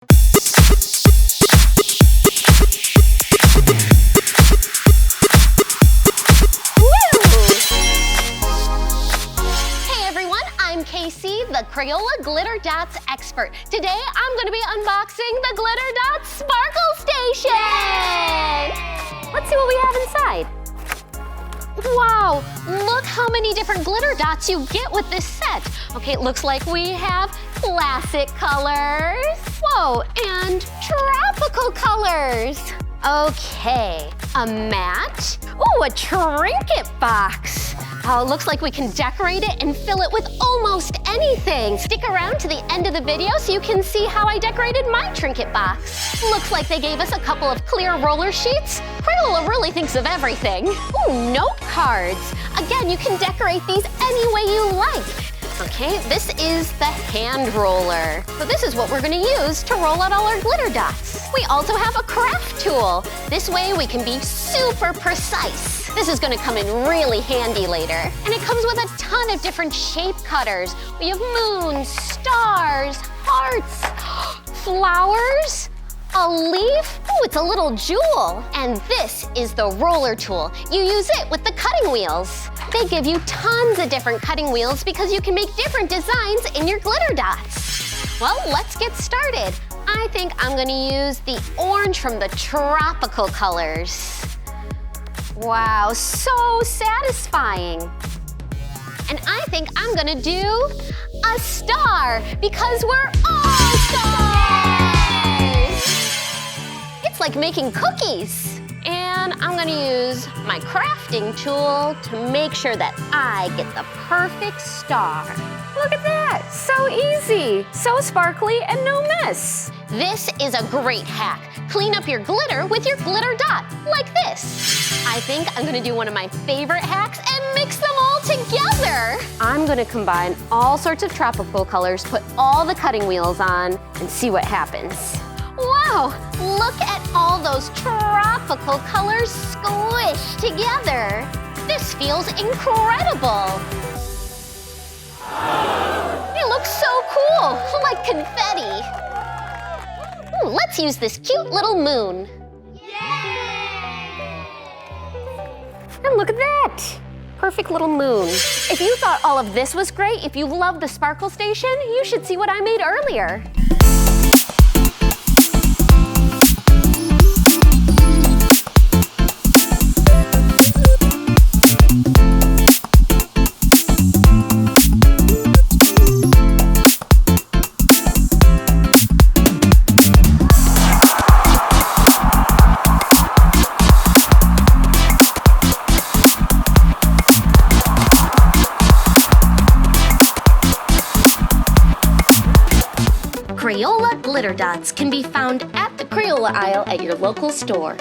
The Crayola Glitter Dots expert. Today, I'm going to be unboxing the Glitter Dots Sparkle Station! Yay! Let's see what we have inside. Wow, look how many different glitter dots you get with this set. Okay, it looks like we have classic colors. Whoa, and tropical colors. Okay, a mat. Ooh, a trinket box. Oh, it looks like we can decorate it and fill it with almost anything. Stick around to the end of the video so you can see how I decorated my trinket box. Looks like they gave us a couple of clear roller sheets. Crayola really thinks of everything. Ooh, note cards. Again, you can decorate these any way you like. Okay, this is the hand roller. So this is what we're gonna use to roll out all our glitter dots. We also have a craft tool. This way we can be super precise. This is gonna come in really handy later. And it comes with a ton of different shape cutters. We have moons, stars, hearts, flowers, a leaf. Oh, it's a little jewel. And this is the roller tool. You use it with the cutting wheels. They give you tons of different cutting wheels because you can make different designs in your glitter dots. Well, let's get started. I think I'm gonna use the orange from the tropical colors. Wow, so satisfying. And I think I'm gonna do a star because we're all stars! It's like making cookies. And I'm gonna use my crafting tool to make sure that I get the perfect star. Look at that, so easy, so sparkly and no mess. This is a great hack. Clean up your glitter with your glitter dot, like this. I think I'm gonna do one of my favorite hacks and mix them all together. I'm gonna combine all sorts of tropical colors, put all the cutting wheels on, and see what happens. Wow, look at all those tropical colors squished together. This feels incredible. It looks so cool, like confetti. Ooh, let's use this cute little moon. Yay! And look at that. Perfect little moon. If you thought all of this was great, if you love the Sparkle Station, you should see what I made earlier. Crayola Glitter Dots can be found at the Crayola aisle at your local store.